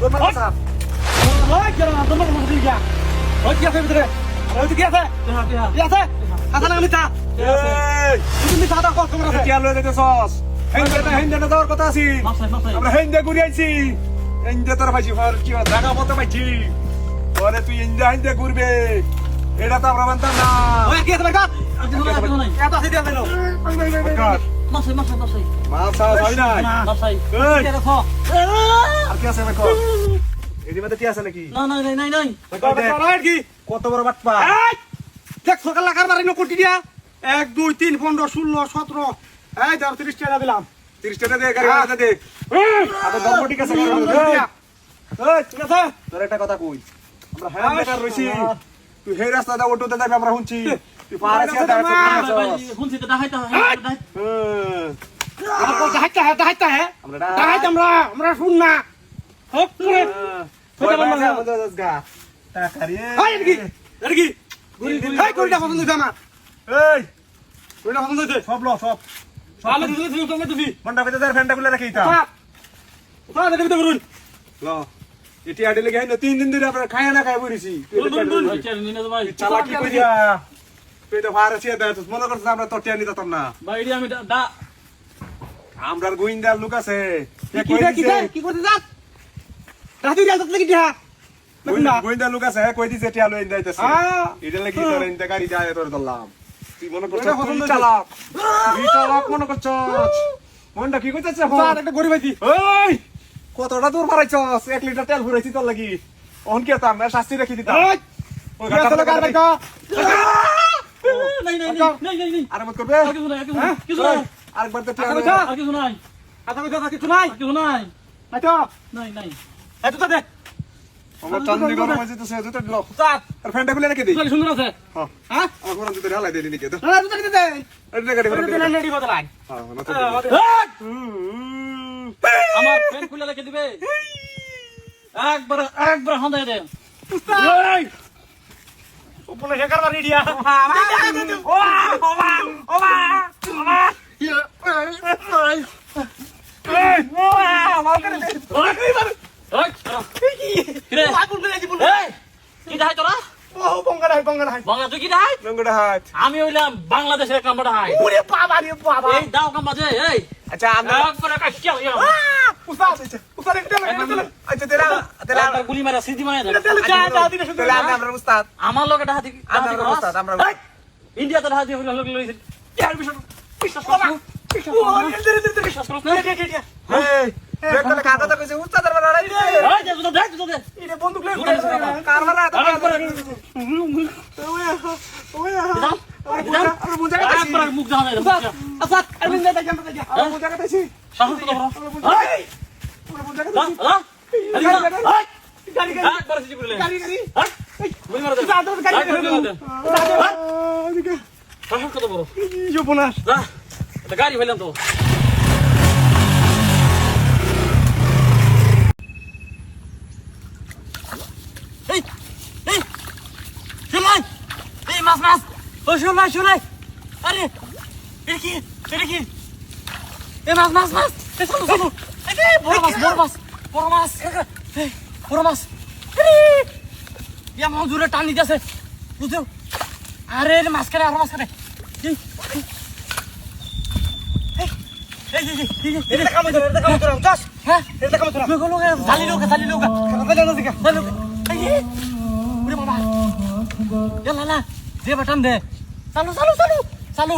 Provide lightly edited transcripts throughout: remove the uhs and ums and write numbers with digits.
তোর মাথা সাফ ওই কেন তোমার মনে দিই গিয়া ওই কি আছে ভিতরে ওই কি আছে কি আছে হাসান আমি তা এই তুমি সাদা কল তোমার আছে কি আলো দেখতে সস হেন্দে না যাওয়ার কথা আছি আমরা হেন্দে ঘুরে আইছি হেন্দে তোর ভাইছি ফর কি জায়গা মতো পাইছি পরে তুই হেন্দে ঘুরবে এটা তো আমরা মানতাম না ওই কি আছে বেটা এত আছে দিয়া বেলো মাছ হয় না আর কি আছে দেখো এর মধ্যে কি আছে নাকি কি কত বড় বাটপা দেখ সকাল লাগার বাড়ি নকুটি দিয়া 1 2 3 15 16 17 এই ধর 30 টাকা দিলাম 30 টাকা দে গাড়ি ভাড়া দে আবার ধর্ম ঠিক আছে এই ঠিক আছে তোর একটা কথা কই আমরা হ্যাঁ বেকার রইছি তুই হে রাস্তা দা অটো দে আমরা শুনছি তুই পারে আছে দাহাইতা হে আমরা শুন না হক করে এই কোনটা পছন্দ হইছে আমার এই কোনটা পছন্দ হইছে সব ল সব আমি দিছি তুমি দিছি মন্ডা কইতে তার ফ্যানটা খুলে রাখি তা কোথা দেখতে বলুন ল এটি আডে লাগে না 3 দিন ধরে আমরা খায় না খায় বইছি চালাকি কইয়া তুই তো ভার আছে দা মনে করছিস আমরা তো টিয়া নিতাম না বাইরে আমি দা আমরার গোইন্দার লোক আছে কি করতে যাস রাতে যাস লাগি দিয়া গোইন্দা লোক আছে কই দিছে টিয়া লই যাইতাছে এটা লাগি তোর ইনতে গাড়ি যায় তোর দলাম তুই মনে করছিস তুই চালাক মনে করছস মনটা কি কইতাছে স্যার একটা গরিব আইছি ওই কতটা দূর মারাইছস 1 লিটার তেল ভরাইছি তোর লাগি অন কি আতাম শাস্তি রাখি দিতাম ওই গাছলা কার বাইকা নাই আরে মত করবে কিছু নাই আরেকবার তো টিয়া কিছু নাই কিছু নাই নাই তো নাই এত তো দে আমরা চান্দি গরম হইছে তো সে জুতো দিল স্যার আর ফ্যানটা খুলে রেখে দেই সুন্দর আছে হ্যাঁ আমার কোন জুতো হালাই দেলি নাকি তো না জুতো দিতে এটা গাড়ি ভরে দে নেডি বদলাই হ্যাঁ না আমার ফ্যান খুলে রেখে দিবে একবার হাঁদাই দে উস্তাদ উপলে শেখার বাড়ি দিয়া আমি হইলাম বাংলাদেশের কামড়া হাই এই দাও কামড়া যে এই আচ্ছা আমরা একবার গুলি মারা সিদ্ধি মারা আমরা উস্তাদ আমার লোক এটা হাতি আমরা উস্তাদ আমরা ইন্ডিয়াতে হাতি হইলো লোক লইছে বিশ্বাস করছ না এই দেখলে কাটা তো কইছে উস্তাদের লড়াই দিছে এই যে জুতো দে এটা বন্দুক লই কার মারা তো আমরা বুঝা গেছি একবার মুখ জানা দে আচ্ছা আমি না দেখি আমরা দেখি আমরা বুঝা গেছি সাহস তো বড় এই আমরা বুঝা গেছি গাড়ি একবার সিজি বলে গাড়ি গুলি মারা দে সাহস কত বড় জোপনাস যা এটা গাড়ি হইলাম তো এই এই শুনাই এই মাছ ও শুনাই আরে এটা কি এই মাছ এই চলো এই বড় মাছ এই বড় মাছ ইয়া মাছ দূরে টান নিতেছে বুঝছো আরে মাছ কাটে আর মাছ কাটে এটা কাম করে যাস হ্যাঁ এটা কাম করে জালি লোক কাটা না দিকা এই ওরে বাবা ইয়ালা দে বাটান দে চালু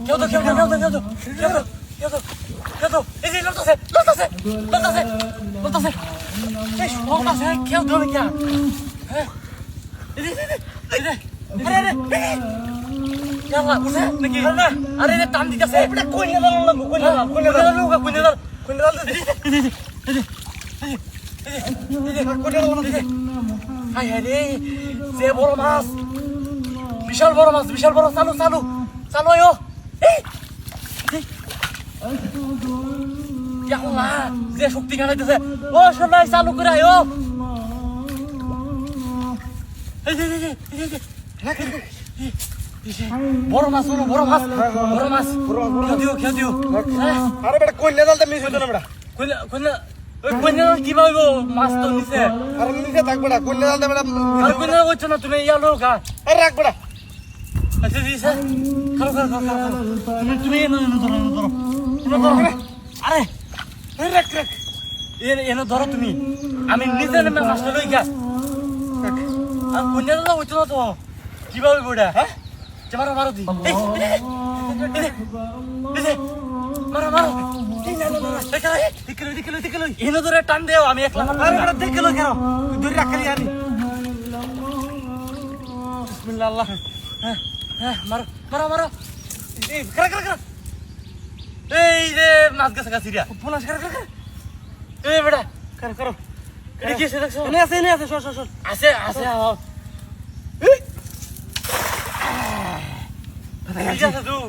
কেউ তো এই যে লড়তাছে এই লড়তাছে কেউ তো না হ্যাঁ আরে ইয়ালা বুঝে নাকি আরে টান দিতেছে এটা কই না হাই রে যে বড় মাছ বিশাল বড় চালু আয়ো এই ইয়াল্লা যে শক্তি খাইতেছে ও সোনাই চালু করে আয়ো এই বড় মাছ বড় মাছ বড় মাছ খেয়ে দিও হ্যাঁ আরে বেটা কইলে জালটা মিস হইতো না বেটা কইনা কইনা ওই কইনা কি পাইব মাছ তো নিছে আরে নিচে থাক বেটা কইলে জালটা বেটা আর কইনা হচ্ছে না তুমি ইয়া লোক আরে রাখ বেটা আচ্ছা দিছে খাও তুমি এনো ধরো আরে রাখ রাখ এনো ধরো তুমি আমি নিজে নেমে মাছটা লই গা আর কইনা তো হচ্ছে না তো কি পাইব ওটা হ্যাঁ মারো মারো দি মারো মারো এনে ধরে টান দেও আমি একলা আরে বেটা দেখলো কেন তুই ধরে রাখলি আনি বিসমিল্লাহ আল্লাহ হ্যাঁ হ্যাঁ মারো মারো মারো এই করা করা করা এই যে মাছ গেছে গাছিরিয়া পুলাশ কর কর এই বেটা কর কর এটা কি আছে দেখছো এনে আছে সর সর সর আছে আছে ঠিক আছে তুই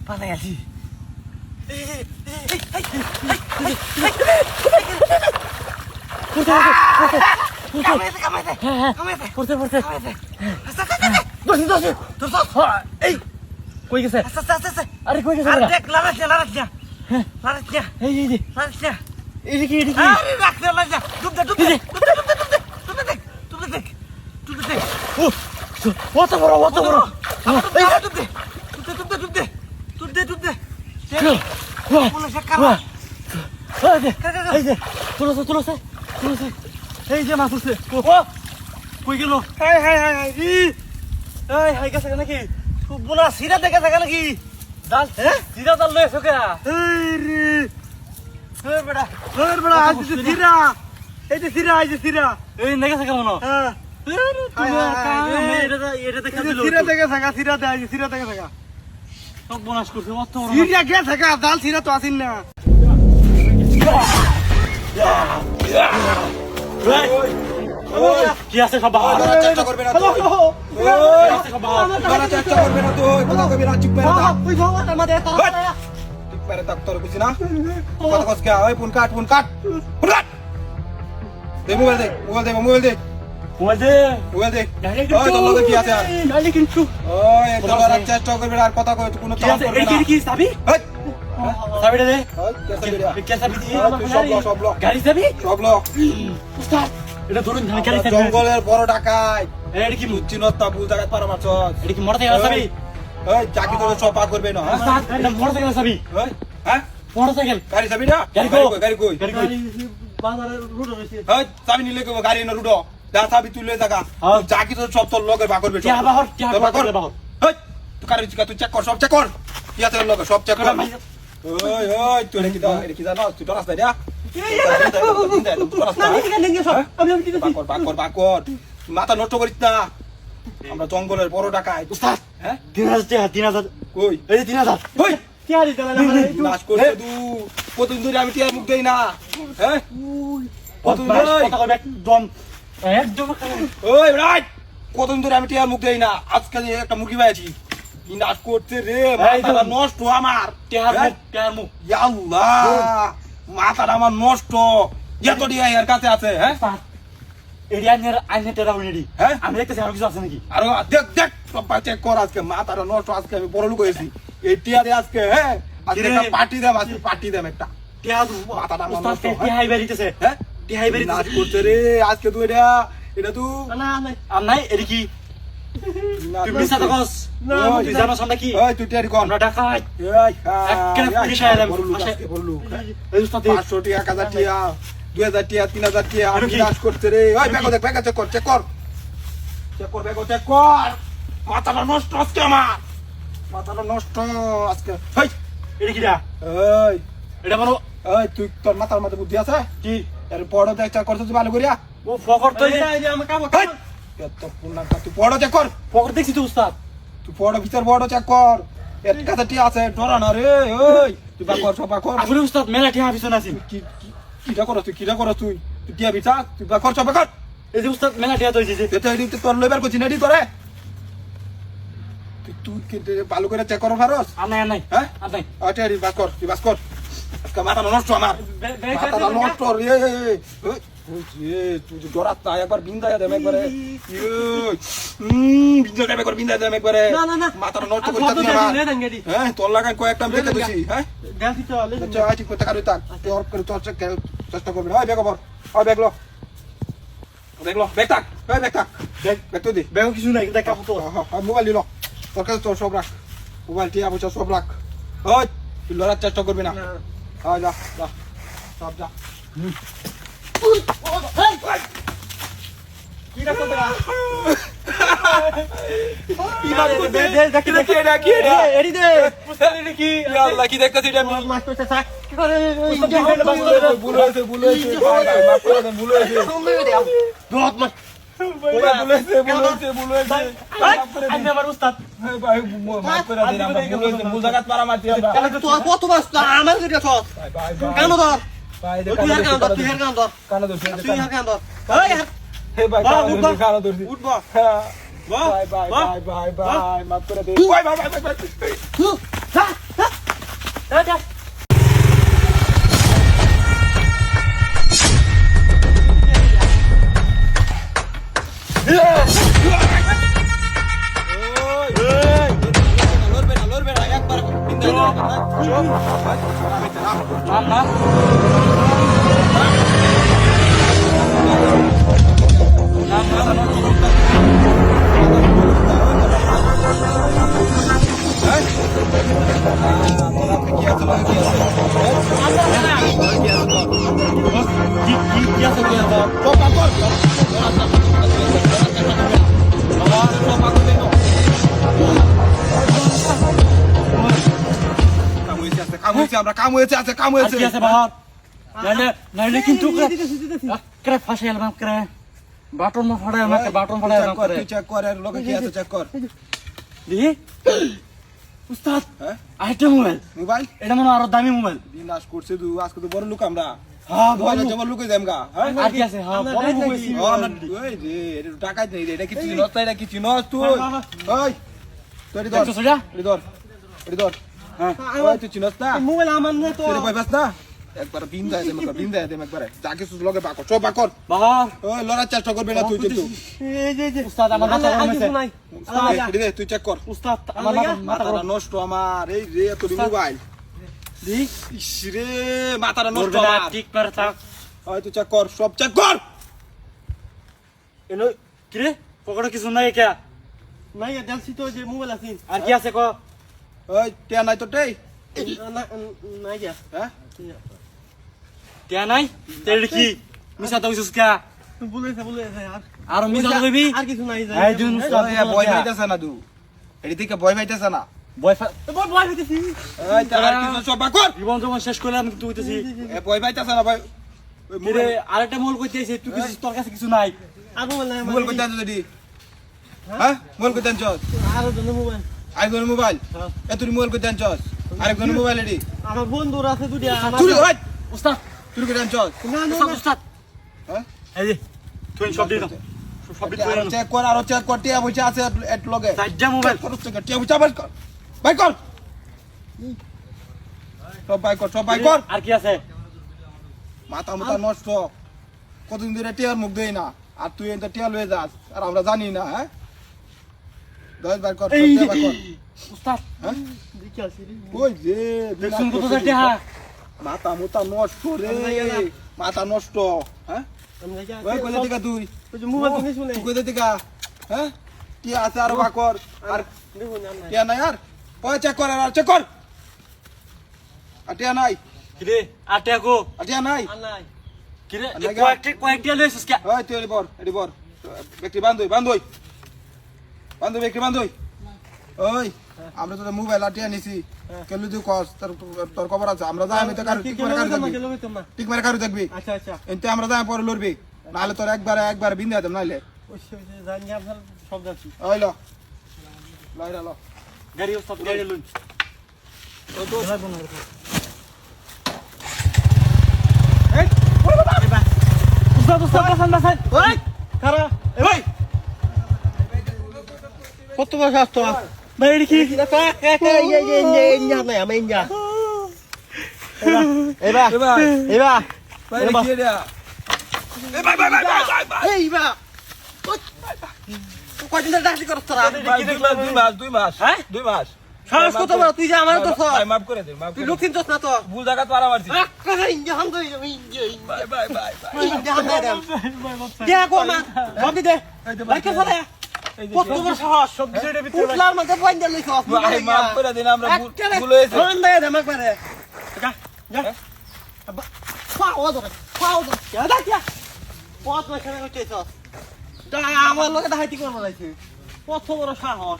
পালাই আছি কই গেছে আরে কই গেছে দেখ লারাস না এই এই কি আরে রাখ না লাগা ডুব দে কত বড় ডুব দে পুলাশ কর এই যে তুলছে এই যে মাছ উঠছে ও কই গেল হাই এই হাই গেছে নাকি বুনা সিরা দেখে থাকে নাকি ডাল সিধা ডাল লয়ে সকে এই বেটা আজ সিরা এই যে সিরা এই নেগে থাকে মনো হ্যাঁ এটা দেখা দিল সিরা দেখে থাকা সিরা দেখে থাকা সব বনাস করছে অত বড় সিরা গে থাকা ডাল সিরা তো আসিন না কি আছে সব বাবা চেষ্টা করবে না তুই চেষ্টা করবে না তুই কথা কবি না চুপ করে থাক ওই ভগবান আমাদের চুপ করে থাক তোর বুঝছিস না কথা কস কে ওই ফোন কাট দে মোবাইল দে ওই যে মোবাইল দে ওই তোর লগে কি আছে আর নালি কিন্তু ওই তোর আর চেষ্টা করবে না আর কথা কই কোনো কাম করবে না কি সাবি হেই সাবিটা দে ওই কেসে বেরিয়া কে সাবি দি সব লোক গাড়ি সাবি সব লোক উস্তাদ এটা ধরুন গাড়ি সাবি জঙ্গলের বড় ডাকাই এটা কি বুঝছি না তা বুঝ জায়গা পারা মাছ এটা কি মোড় থেকে সাবি ওই চাকি তোর সব পাক করবে না উস্তাদ এটা মোড় থেকে সাবি ওই হ্যাঁ মোটরসাইকেল গাড়ি চাবি না গাড়ি কই বাজারে রুড হইছে ওই চাবি নিলে কই গাড়ি না রুডো যা চাবি তুই লয়ে থাকা চাকি তোর সব তোর লগে বাক করবে টিয়া বাহর ওই তুই কারে তুই চেক কর সব চেক কর কি আছে তোর লগে সব চেক কর ওই তুই এটা কি জানো তুই ডরাস না বাকর মাথা নষ্ট করিস না আমরা জঙ্গলের বড় ডাকাই উস্তাদ হ্যাঁ 3000 কই এই 3000 কই টিয়ারি দেলা নাশ করছে তু কতদিন ধরে আমি টিয়ার মুখ দেই না হ্যাঁ কতদিন ধরে একদম ওই রাইট কতদিন ধরে আমি টিয়ার মুখ দেই না আজকে যে একটা মুরগি পাইছি কি নাশ করছে রে মাথাটা নষ্ট আমার টিয়ার মুখ আল্লাহ মাথাটা আমার নষ্ট এত টিয়া এর কাছে আছে হ্যাঁ এরিয়ানের আইনে টেরা হইনি হ্যাঁ আমি দেখতেছি আর কিছু আছে নাকি আর দেখ সব চেক কর আজকে মাথাটা নষ্ট আজকে আমি বড় লোক হয়েছি এই টিয়ারে আজকে হ্যাঁ আজকে একটা পার্টি দেম একটা টিয়ার মাথাটা আমার উস্তাদ নষ্ট টিহাই বেরিতেছে হ্যাঁ টিহাই নাচ বেরিতেছে করছে রে আজকে তুই এটা তুই না আর নাই এরি কি তুই মিছা তো কস তুই জানো সামনে কি ওই তুই টিয়ারি কর আমরা ডাকাই এই একেবারে পুলিশ আইলাম। বললু এই উস্তাদ 500 টাকা 1000 টাকা 2000 টাকা 3000 টাকা আর আমি কি? নাচ করছে রে ওই ব্যাগ চেক কর মাথাটা নষ্ট আজকে আমার মাথাটা নষ্ট আজকে হেই এরি কি দা এই এটা বলো এই তুই তোর মাথার মধ্যে বুদ্ধি আছে কি এর বড় দেখ চেক করছিস ভালো করিয়া ও ফকর তো এই যে আমার কাম হেই এত পুনাটা তুই বড় চেক কর ফকর দেখছি তো উস্তাদ তুই বড় ভিতর বড় চেক কর এর কাছে টি আছে ডরা না রে ওই তুই বা কর সব কর আসলে উস্তাদ মেলা টিহা পিছন আছি কিটা করছ তুই তুই টিয়া বিচা তুই বা কর সব কর এই যে উস্তাদ মেলা টিহা তো হইছে যে এটা এদিকে তোর লেবার করছিস না এডি তোরে তুই কিন্তু ভালো করে চেক কর ফারস আর নাই হ্যাঁ আর নাই আচ্ছা এডি বাস কর তুই বাস কর আজকে মাথা নষ্ট আমার মাথাটা নষ্ট রে ওই যে তুই যে ডরাত না একবার বিন্দায় দেম একবারে বিন্দায় দেম একবার বিন্দায় দেম একবারে না মাথাটা নষ্ট আর করে কত দিস দেন না লে দেন গেডি হ্যাঁ তোর লাগান কয়েকটা আমি দেখে দিছি হ্যাঁ গাছি তো লে দেন আচ্ছা আজ করতে কারো তাক তোর করে চেষ্টা করবি হয় বেগ বর হয় বেগলো বেগ থাক হয় বেগ থাক বেগ তো দি বেগ কিছু নাই দেখা তো মোবাইল দিল তোর কাছে তোর সব রাখ মোবাইল টিয়া বসে সব রাখ হয় তুই লড়ার চেষ্টা করবি না হয় যা যা সব যা কি রাখো তোরা কি বাত করতে দেখি দেখি এডি দে পুস্তক কি আল্লাহ কি দেখতেছি এটা আমি মাছ তো চাক কি করে ভুল হয়েছে মাফ করে দেন ভুল হয়েছে বহুত মাছ ভুল হয়েছে আমি আমার উস্তাদ ভাই মাফ করে দেন আমরা ভুল হয়েছে ভুল জায়গায় পারা মারছি আমরা তো কত মাছ আমার দিকে ছট ভাই কেন ধর ভাই তুই আর কেন ধর তুই আর কেন ধর কানা দোষ তুই আর কেন ধর এই হে ভাই কানা দোষ উঠব ভাই মাফ করে দে ভাই যা যা লড়বে না একবার না কাম হয়েছে কি আছে বাহার নাইলে কিন্তু করে ফাঁসে এলাম করে বাটন ফাড়ায় আমাকে বাটন ফাড়ায় এলাম করে তুই চেক কর এর লোকে কি আছে চেক কর দি উস্তাদ হ্যাঁ আইটেম মোবাইল মোবাইল এটা মনে হয় আরো দামি মোবাইল বিনাশ করছে তুই আজকে তো বড় লোক আমরা হ্যাঁ মোবাইল জমা লুকে দেম গা হ্যাঁ আর কি আছে হ্যাঁ বড় মোবাইল ও আমরা ওই রে এটা টাকাই নেই রে এটা কিছু নষ্ট এটা কিছু নষ্ট তুই ওই তুই ধর দেখছো সেটা এটি ধর হ্যাঁ ওই তুই চিনস না মোবাইল আমার না তো তুই ভাই বাস না একবার বিন্দায় দেম একবারে যা কিছু লগে বাকর সব বাকর বাহার ওই লড়ার চেষ্টা করবে না তুই কিন্তু এই যে উস্তাদ আমার মাথা গরম হয়েছে নাই এটি দে তুই চেক কর উস্তাদ আমার মাথা মাথাটা গরম নষ্ট আমার এই রে তোর মোবাইল দি ইস রে মাথাটা নষ্ট করবে না আমার ঠিক করে থাক ওই তুই চেক কর সব চেক কর এনো কি রে পকেটে কিছু নাই কে নাই দেখছি তো যে মোবাইল আছে আর কি আছে ক ওই টিয়া নাই তো টেই নাই যা হ্যাঁ তে নাই তেল কি মিছা তো কইছিস কে বলেছে আর মিছা কইবি আর কিছু নাই যা এই দিন উস্তাদ বয় পাইতেছে না তুই এটি থেকে বয় পাইতেছে না বয়ফা বয় হইতেছি এই তার কিছু সব বাকর জীবন যখন শেষ করলাম কিন্তু হইতেছি এ বয় পাইতেছে না ভাই ওই কি রে আরেকটা মোল কইতে আইছে তুই কিছু তোর কাছে কিছু নাই আর মোবাইল নাই মোবাইল কইতে আনছ দি হ্যাঁ মোবাইল কইতে আনছ আর জন্য মোবাইল আরেকজন মোবাইল এ তুই মোবাইল কইতে আনছ আরেকজন মোবাইল এডি আমার বন্ধুরা আছে দুইটা আমার চুরি ওই উস্তাদ তুই কইতে আনছ না না উস্তাদ উস্তাদ হ্যাঁ এই যে তুই সব দিন সব দিন তুই চেক কর আর চেক কর টিয়া বইছে আছে এট লগে চারটা মোবাইল খরচ চেক টিয়া বইছে বাই কর বাই কর সব বাই কর আর কি আছে মাথা নষ্ট কতদিন ধরে টিয়ার মুখ দেই না আর তুই এটা টিয়া লয়ে যাস আর আমরা জানি না হ্যাঁ দশ বার কর সব টিয়া বাই কর উস্তাদ হ্যাঁ দেখি আসি ওই যে দেখছুন কত টাকা মাথা নষ্ট রে মাথা নষ্ট হ্যাঁ আমি যা ওই কইলে দিকা তুই ওই যে মোবাইল কিনে শুনে তুই কইলে দিকা হ্যাঁ টিয়া আছে আর বাকর আর দেখুন না টিয়া নাই আর ওই চেক কর আর চেক কর আর টিয়া নাই কি রে আর টাকা গো আর টিয়া নাই আর নাই কি রে আর নাই কয়েকটা লইছিস কে ওই তুই এডি বর ব্যক্তি বান্ধই ব্যক্তি বান্ধই ওই আমরা তো মোবাইল আর টিয়া নিছি কেলু তুই কস তোর খবর আছে আমরা যাই আমি তো কারু ঠিক করে কারু দেখবি ঠিক করে কারু দেখবি আচ্ছা আচ্ছা এনতে আমরা যাই পরে লড়বি নাহলে তোর একবার বিন্দা দেব নাইলে ওই জানি আপনার সব যাচ্ছি ওই ল লাইরা ল গাড়ি উস্তাদ গাড়ি লুন ও তো উস্তাদ উস্তাদ বাসান বাসান ওই খারা ভাই কত বছর আসতো ভাই এডি কি নাই আমি ইঞ্জা এবার এবার ভাই কি রে এ ভাই ভাই ভাই ভাই ভাই ভাই এই বা কয়দিন ধরে ডাকি করছ তোরা ভাই, 2 মাস হ্যাঁ? 2 মাস সাহস কত বড় তুই যে আমার তো ভাই মাফ করে দে মাফ তুই করে লোক চিনছস না তো ভুল জায়গা তো আর মারছি আকারে ইঞ্জে হাম দই ইঞ্জে ভাই ভাই ভাই ভাই ইঞ্জে হাম দই দে কো মা ববি দে লাইকে ফলে কত বড় সাহস সব কিছু এটা ভিতরে পুতলার মধ্যে পয়েন্ট লইছস ভাই মাফ করে দিন আমরা ভুল হয়েছে ফোন দে দে মাক পারে যা যা পাও দে যা দা যা পথ না খেলে কইছস তা আমার লগে দাহাইতি করব লাইছে কত বড় সাহস